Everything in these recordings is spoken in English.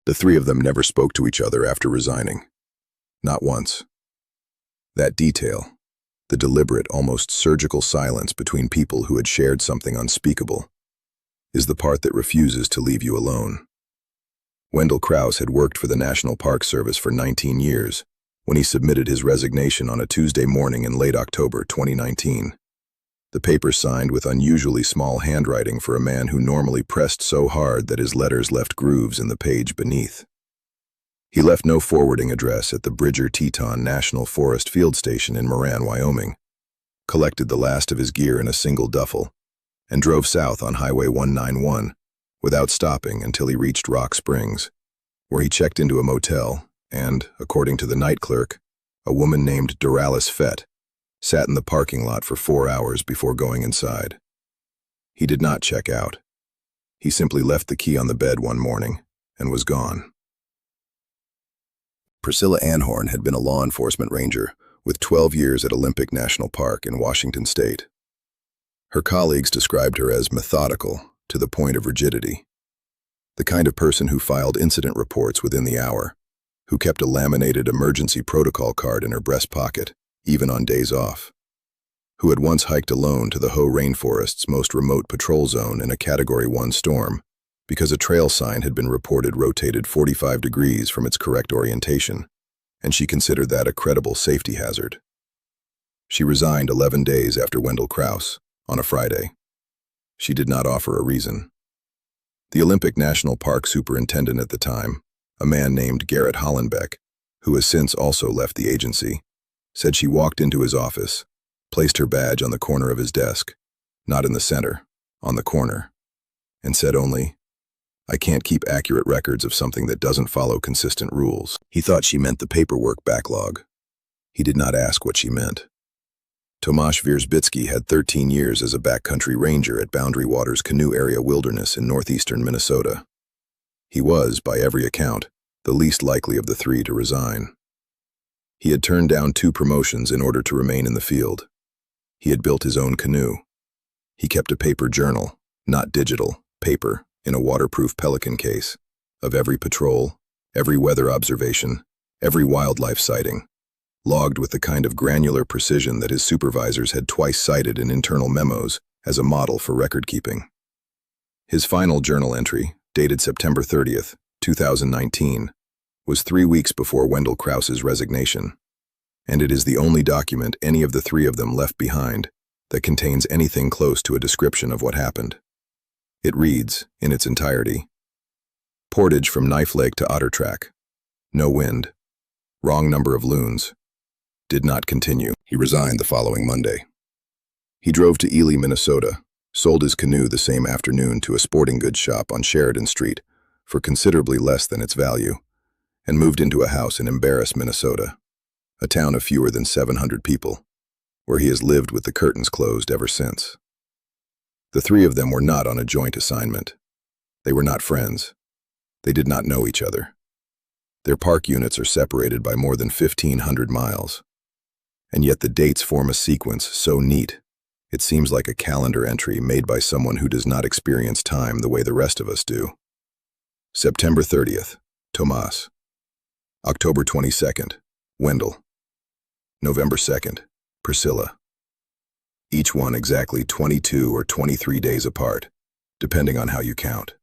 The three of them never spoke to each other after resigning. Not once. That detail, the deliberate, almost surgical silence between people who had shared something unspeakable, is the part that refuses to leave you alone. Wendell Krause had worked for the National Park Service for 19 years when he submitted his resignation on a Tuesday morning in late October 2019. The paper signed with unusually small handwriting for a man who normally pressed so hard that his letters left grooves in the page beneath. He left no forwarding address at the Bridger-Teton National Forest Field Station in Moran, Wyoming, collected the last of his gear in a single duffel, and drove south on Highway 191 without stopping until he reached Rock Springs, where he checked into a motel and, according to the night clerk, a woman named Doralis Fett sat in the parking lot for 4 hours before going inside. He did not check out. He simply left the key on the bed one morning and was gone. Priscilla Anhorn had been a law enforcement ranger with 12 years at Olympic National Park in Washington state. Her colleagues described her as methodical to the point of rigidity, the kind of person who filed incident reports within the hour, who kept a laminated emergency protocol card in her breast pocket, even on days off, who had once hiked alone to the Hoh Rainforest's most remote patrol zone in a Category 1 storm because a trail sign had been reported rotated 45 degrees from its correct orientation, and she considered that a credible safety hazard. She resigned 11 days after Wendell Krause, on a Friday. She did not offer a reason. The Olympic National Park superintendent at the time, a man named Garrett Hollenbeck, who has since also left the agency, said she walked into his office, placed her badge on the corner of his desk, not in the center, on the corner, and said only, "I can't keep accurate records of something that doesn't follow consistent rules." He thought she meant the paperwork backlog. He did not ask what she meant. Tomasz Wierzbicki had 13 years as a backcountry ranger at Boundary Waters Canoe Area Wilderness in northeastern Minnesota. He was, by every account, the least likely of the three to resign. He had turned down 2 promotions in order to remain in the field. He had built his own canoe. He kept a paper journal, not digital, paper, in a waterproof Pelican case, of every patrol, every weather observation, every wildlife sighting, logged with the kind of granular precision that his supervisors had twice cited in internal memos as a model for record-keeping. His final journal entry, dated September 30th, 2019, was 3 weeks before Wendell Krause's resignation, and it is the only document any of the three of them left behind that contains anything close to a description of what happened. It reads, in its entirety, "Portage from Knife Lake to Otter Track. No wind. Wrong number of loons. Did not continue." He resigned the following Monday. He drove to Ely, Minnesota, sold his canoe the same afternoon to a sporting goods shop on Sheridan Street for considerably less than its value, and moved into a house in Embarrass, Minnesota, a town of fewer than 700 people, where he has lived with the curtains closed ever since. The three of them were not on a joint assignment. They were not friends. They did not know each other. Their park units are separated by more than 1,500 miles. And yet the dates form a sequence so neat, it seems like a calendar entry made by someone who does not experience time the way the rest of us do. September 30th, Tomas. October 22nd, Wendell. November 2nd, Priscilla. Each one exactly 22 or 23 days apart, depending on how you count.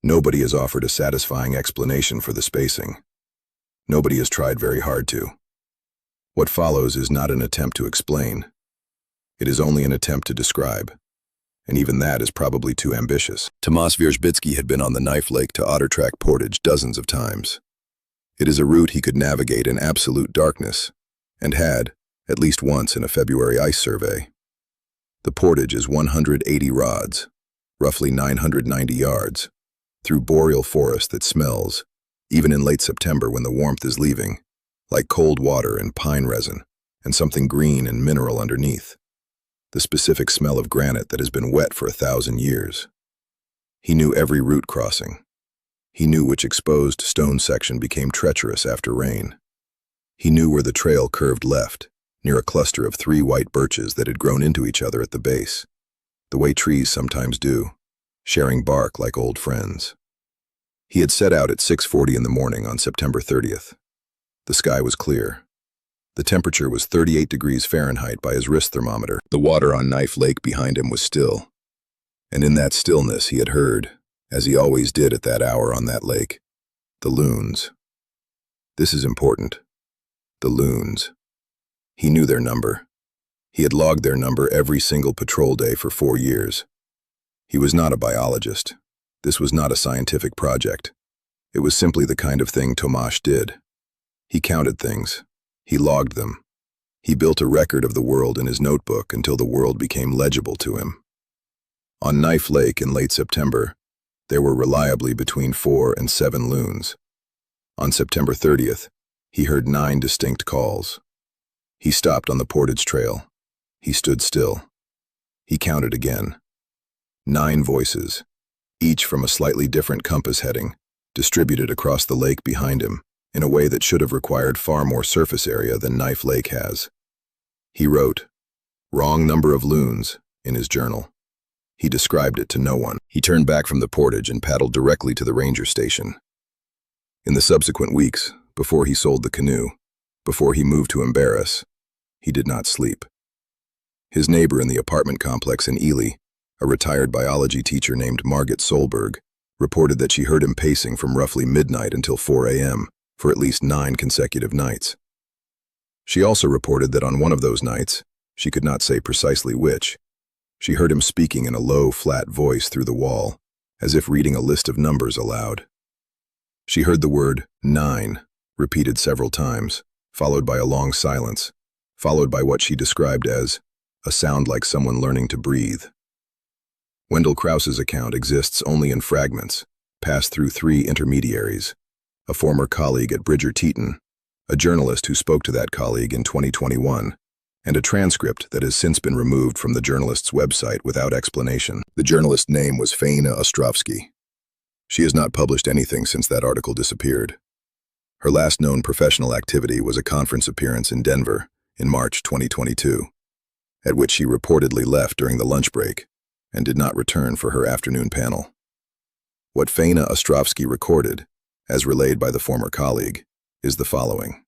Nobody has offered a satisfying explanation for the spacing. Nobody has tried very hard to. What follows is not an attempt to explain. It is only an attempt to describe, and even that is probably too ambitious. Tomasz Wierzbicki had been on the Knife Lake to Otter Track portage dozens of times. It is a route he could navigate in absolute darkness, and had, at least once in a February ice survey. The portage is 180 rods, roughly 990 yards, through boreal forest that smells, even in late September when the warmth is leaving, like cold water and pine resin, and something green and mineral underneath, the specific smell of granite that has been wet for 1,000 years. He knew every route crossing. He knew which exposed stone section became treacherous after rain. He knew where the trail curved left, near a cluster of 3 white birches that had grown into each other at the base, the way trees sometimes do, sharing bark like old friends. He had set out at 6:40 in the morning on September 30th. The sky was clear. The temperature was 38 degrees Fahrenheit by his wrist thermometer. The water on Knife Lake behind him was still. And in that stillness he had heard, as he always did at that hour on that lake, the loons. This is important. The loons. He knew their number. He had logged their number every single patrol day for 4 years. He was not a biologist. This was not a scientific project. It was simply the kind of thing Tomasz did. He counted things. He logged them. He built a record of the world in his notebook until the world became legible to him. On Knife Lake in late September, there were reliably between 4 and 7 loons. On September 30th, he heard 9 distinct calls. He stopped on the portage trail. He stood still. He counted again. 9 voices, each from a slightly different compass heading, distributed across the lake behind him in a way that should have required far more surface area than Knife Lake has. He wrote, "Wrong number of loons," in his journal. He described it to no one. He turned back from the portage and paddled directly to the ranger station. In the subsequent weeks, before he sold the canoe, before he moved to Embarrass, he did not sleep. His neighbor in the apartment complex in Ely, a retired biology teacher named Margit Solberg, reported that she heard him pacing from roughly midnight until 4 a.m. for at least 9 consecutive nights. She also reported that on one of those nights, she could not say precisely which, she heard him speaking in a low, flat voice through the wall, as if reading a list of numbers aloud. She heard the word 9 repeated several times, followed by a long silence, followed by what she described as a sound like someone learning to breathe. Wendell Krause's account exists only in fragments, passed through 3 intermediaries: a former colleague at Bridger-Teton, a journalist who spoke to that colleague in 2021, and a transcript that has since been removed from the journalist's website without explanation. The journalist's name was Faina Ostrovsky. She has not published anything since that article disappeared. Her last known professional activity was a conference appearance in Denver in March 2022, at which she reportedly left during the lunch break and did not return for her afternoon panel. What Faina Ostrovsky recorded, as relayed by the former colleague, is the following.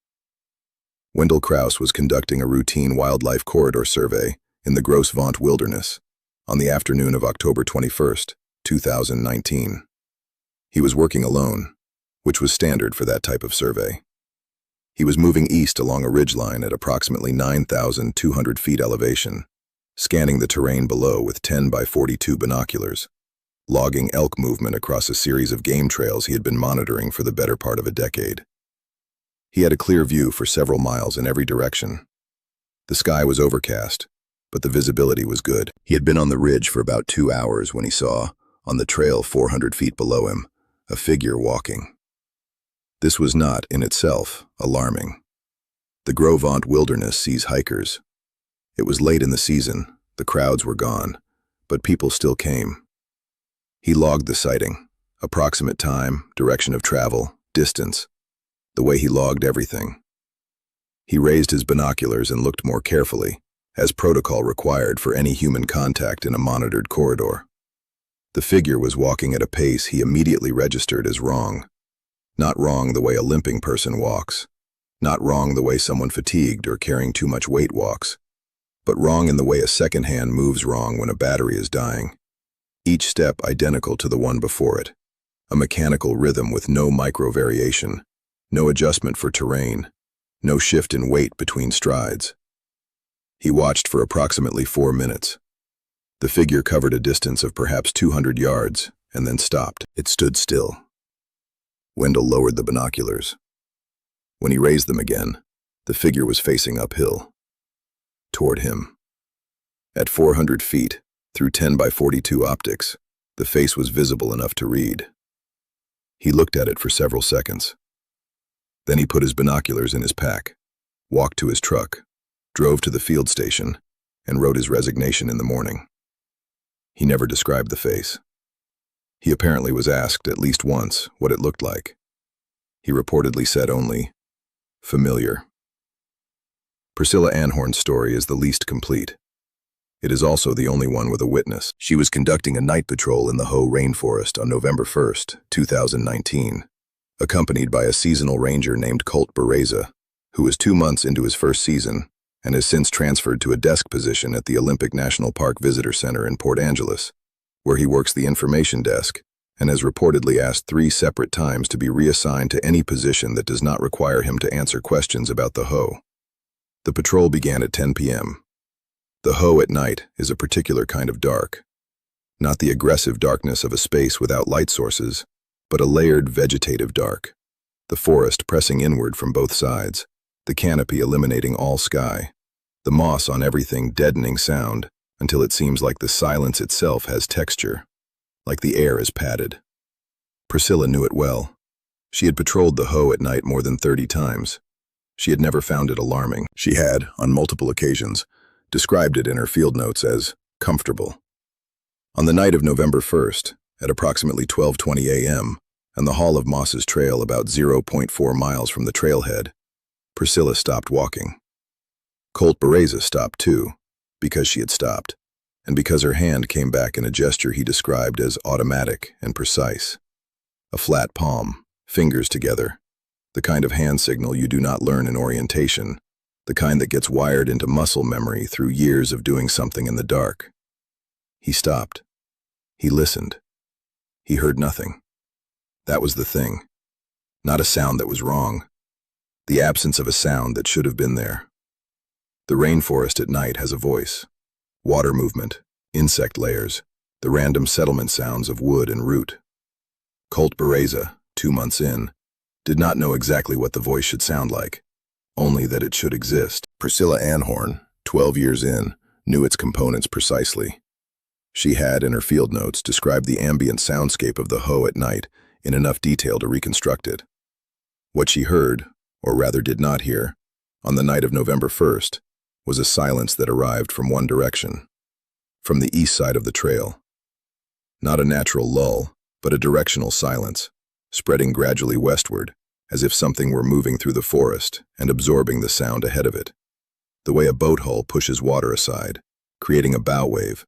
Wendell Krause was conducting a routine wildlife corridor survey in the Gros Ventre wilderness on the afternoon of October 21st, 2019. He was working alone, which was standard for that type of survey. He was moving east along a ridgeline at approximately 9,200 feet elevation, scanning the terrain below with 10 by 42 binoculars, logging elk movement across a series of game trails he had been monitoring for the better part of a decade. He had a clear view for several miles in every direction. The sky was overcast, but the visibility was good. He had been on the ridge for about 2 hours when he saw, on the trail 400 feet below him, a figure walking. This was not, in itself, alarming. The Gros Ventre wilderness sees hikers. It was late in the season, the crowds were gone, but people still came. He logged the sighting, approximate time, direction of travel, distance, the way he logged everything. He raised his binoculars and looked more carefully, as protocol required for any human contact in a monitored corridor. The figure was walking at a pace he immediately registered as wrong. Not wrong the way a limping person walks, not wrong the way someone fatigued or carrying too much weight walks, but wrong in the way a second hand moves wrong when a battery is dying. Each step identical to the one before it, a mechanical rhythm with no micro-variation, no adjustment for terrain, no shift in weight between strides. He watched for approximately 4 minutes. The figure covered a distance of perhaps 200 yards and then stopped. It stood still. Wendell lowered the binoculars. When he raised them again, the figure was facing uphill, toward him. At 400 feet, through 10 by 42 optics, the face was visible enough to read. He looked at it for several seconds. Then he put his binoculars in his pack, walked to his truck, drove to the field station, and wrote his resignation in the morning. He never described the face. He apparently was asked at least once what it looked like. He reportedly said only, "Familiar." Priscilla Anhorn's story is the least complete. It is also the only one with a witness. She was conducting a night patrol in the Hoh rainforest on November 1st, 2019, accompanied by a seasonal ranger named Colt Bereza, who is 2 months into his first season and has since transferred to a desk position at the Olympic National Park Visitor Center in Port Angeles, where he works the information desk and has reportedly asked 3 separate times to be reassigned to any position that does not require him to answer questions about the Hoh. The patrol began at 10 p.m. The Hoh at night is a particular kind of dark. Not the aggressive darkness of a space without light sources, but a layered vegetative dark. The forest pressing inward from both sides, the canopy eliminating all sky, the moss on everything deadening sound until it seems like the silence itself has texture, like the air is padded. Priscilla knew it well. She had patrolled the Hoh at night more than 30 times. She had never found it alarming. She had, on multiple occasions, described it in her field notes as comfortable. On the night of November 1st, at approximately 12:20 a.m., on the Hall of Moss's trail about 0.4 miles from the trailhead, Priscilla stopped walking. Colt Bereza stopped too, because she had stopped, and because her hand came back in a gesture he described as automatic and precise. A flat palm, fingers together, the kind of hand signal you do not learn in orientation, the kind that gets wired into muscle memory through years of doing something in the dark. He stopped. He listened. He heard nothing. That was the thing. Not a sound that was wrong. The absence of a sound that should have been there. The rainforest at night has a voice. Water movement, insect layers, the random settlement sounds of wood and root. Colt Bereza, 2 months in, did not know exactly what the voice should sound like, only that it should exist. Priscilla Anhorn, 12 years in, knew its components precisely. She had, in her field notes, described the ambient soundscape of the Hoh at night in enough detail to reconstruct it. What she heard, or rather did not hear, on the night of November 1st, was a silence that arrived from one direction, from the east side of the trail. Not a natural lull, but a directional silence, spreading gradually westward, as if something were moving through the forest and absorbing the sound ahead of it. The way a boat hull pushes water aside, creating a bow wave,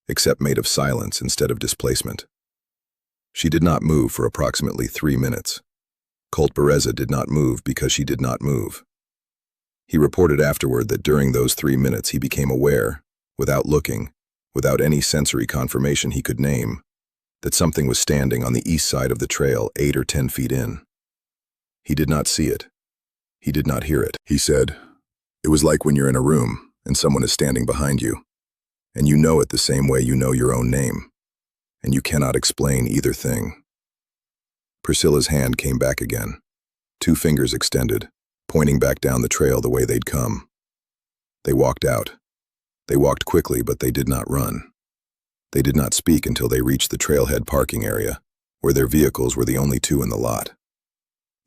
except made of silence instead of displacement. She did not move for approximately 3 minutes. Colt Bereza did not move because she did not move. He reported afterward that during those 3 minutes he became aware, without looking, without any sensory confirmation he could name, that something was standing on the east side of the trail 8 or 10 feet in. He did not see it. He did not hear it. He said, "It was like when you're in a room and someone is standing behind you, and you know it the same way you know your own name, and you cannot explain either thing." Priscilla's hand came back again, 2 fingers extended, pointing back down the trail the way they'd come. They walked out. They walked quickly, but they did not run. They did not speak until they reached the trailhead parking area, where their vehicles were the only 2 in the lot.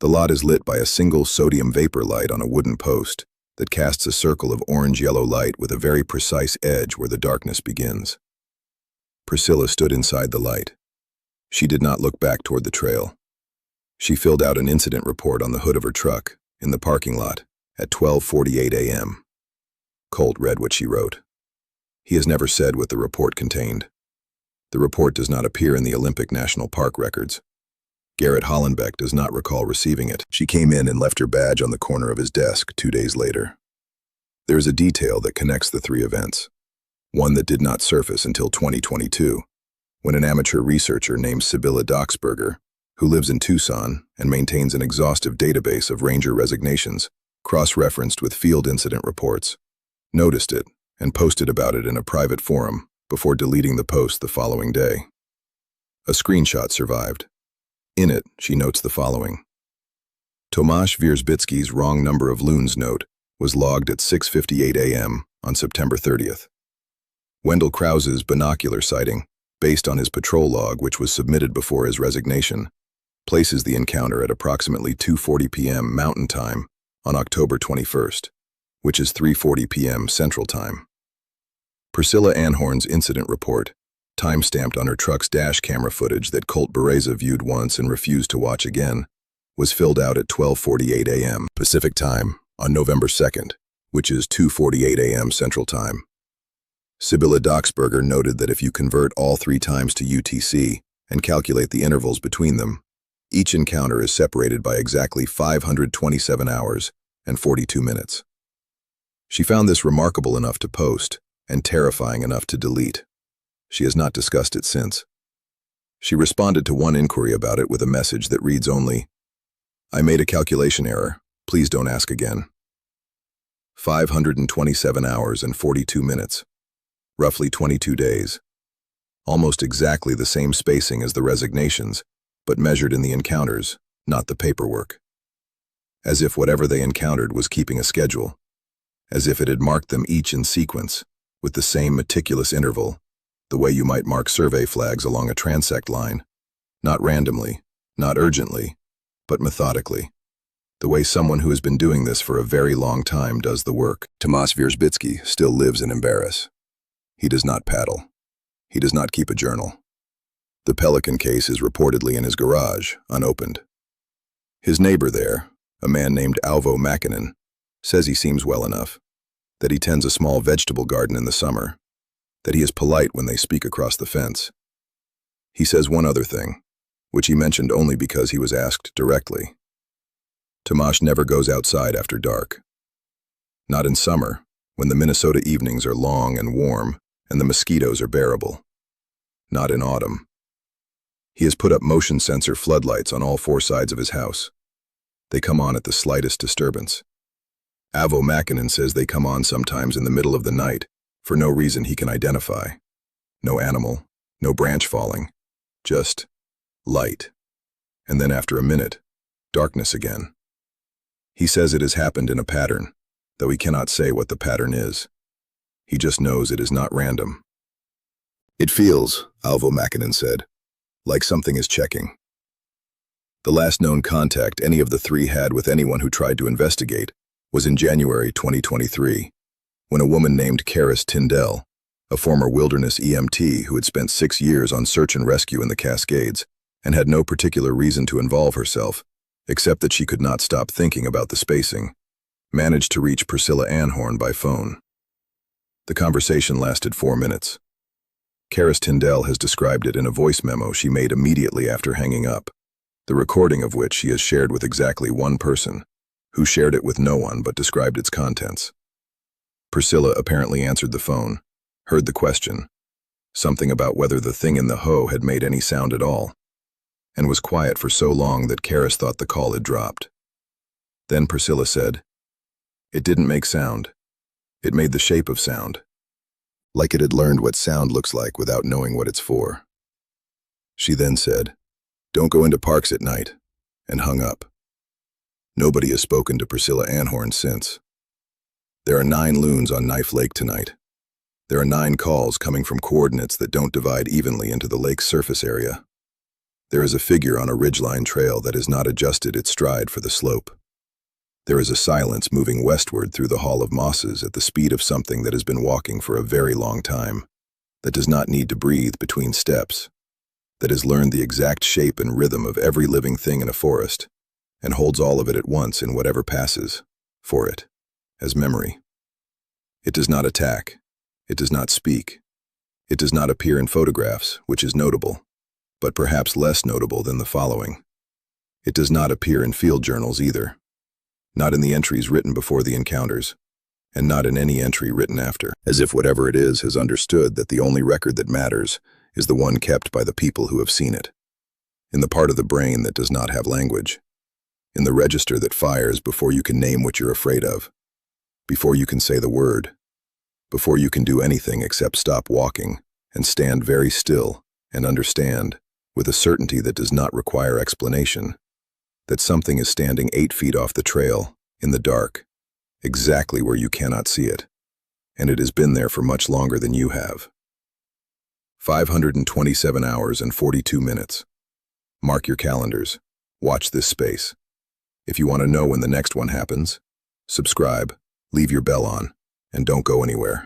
The lot is lit by a single sodium vapor light on a wooden post that casts a circle of orange-yellow light with a very precise edge where the darkness begins. Priscilla stood inside the light. She did not look back toward the trail. She filled out an incident report on the hood of her truck, in the parking lot, at 12:48 a.m. Colt read what she wrote. He has never said what the report contained. The report does not appear in the Olympic National Park records. Garrett Hollenbeck does not recall receiving it. She came in and left her badge on the corner of his desk 2 days later. There is a detail that connects the 3 events, one that did not surface until 2022, when an amateur researcher named Sibylla Doxberger, who lives in Tucson and maintains an exhaustive database of ranger resignations, cross-referenced with field incident reports, noticed it and posted about it in a private forum before deleting the post the following day. A screenshot survived. In it, she notes the following. Tomasz Wierzbicki's wrong number of loons note was logged at 6:58 a.m. on September 30th. Wendell Krause's binocular sighting, based on his patrol log which was submitted before his resignation, places the encounter at approximately 2:40 p.m. Mountain Time on October 21st, which is 3:40 p.m. Central Time. Priscilla Anhorn's incident report, time-stamped on her truck's dash camera footage that Colt Bereza viewed once and refused to watch again, was filled out at 12:48 a.m. Pacific Time on November 2nd, which is 2:48 a.m. Central Time. Sibylla Doxberger noted that if you convert all 3 times to UTC and calculate the intervals between them, each encounter is separated by exactly 527 hours and 42 minutes. She found this remarkable enough to post and terrifying enough to delete. She has not discussed it since. She responded to one inquiry about it with a message that reads only, "I made a calculation error. Please don't ask again." 527 hours and 42 minutes. Roughly 22 days. Almost exactly the same spacing as the resignations, but measured in the encounters, not the paperwork. As if whatever they encountered was keeping a schedule. As if it had marked them each in sequence, with the same meticulous interval, the way you might mark survey flags along a transect line. Not randomly, not urgently, but methodically. The way someone who has been doing this for a very long time does the work. Tomas Wierzbicki still lives in Embarrass. He does not paddle. He does not keep a journal. The Pelican case is reportedly in his garage, unopened. His neighbor there, a man named Alvo Makinen, says he seems well enough, that he tends a small vegetable garden in the summer, that he is polite when they speak across the fence. He says one other thing, which he mentioned only because he was asked directly. Tomas never goes outside after dark. Not in summer, when the Minnesota evenings are long and warm and the mosquitoes are bearable. Not in autumn. He has put up motion sensor floodlights on all 4 sides of his house. They come on at the slightest disturbance. Alvo Makinen says they come on sometimes in the middle of the night, for no reason he can identify. No animal, no branch falling, just light. And then after a minute, darkness again. He says it has happened in a pattern, though he cannot say what the pattern is. He just knows it is not random. "It feels," Alvo Makinen said, "like something is checking." The last known contact any of the 3 had with anyone who tried to investigate was in January 2023, when a woman named Karis Tyndall, a former wilderness EMT who had spent 6 years on search and rescue in the Cascades and had no particular reason to involve herself, except that she could not stop thinking about the spacing, managed to reach Priscilla Anhorn by phone. The conversation lasted 4 minutes. Karis Tyndall has described it in a voice memo she made immediately after hanging up, the recording of which she has shared with exactly one person, who shared it with no one but described its contents. Priscilla apparently answered the phone, heard the question, something about whether the thing in the hoe had made any sound at all, and was quiet for so long that Karis thought the call had dropped. Then Priscilla said, "It didn't make sound. It made the shape of sound. Like it had learned what sound looks like without knowing what it's for." She then said, "Don't go into parks at night," and hung up. Nobody has spoken to Priscilla Anhorn since. There are 9 loons on Knife Lake tonight. There are 9 calls coming from coordinates that don't divide evenly into the lake's surface area. There is a figure on a ridgeline trail that has not adjusted its stride for the slope. There is a silence moving westward through the Hall of Mosses at the speed of something that has been walking for a very long time, that does not need to breathe between steps, that has learned the exact shape and rhythm of every living thing in a forest, and holds all of it at once in whatever passes, for it, as memory. It does not attack. It does not speak. It does not appear in photographs, which is notable, but perhaps less notable than the following. It does not appear in field journals either. Not in the entries written before the encounters, and not in any entry written after, as if whatever it is has understood that the only record that matters is the one kept by the people who have seen it. In the part of the brain that does not have language. In the register that fires before you can name what you're afraid of. Before you can say the word. Before you can do anything except stop walking and stand very still and understand, with a certainty that does not require explanation, that something is standing 8 feet off the trail, in the dark, exactly where you cannot see it, and it has been there for much longer than you have. 527 hours and 42 minutes. Mark your calendars. Watch this space. If you want to know when the next one happens, subscribe, leave your bell on, and don't go anywhere.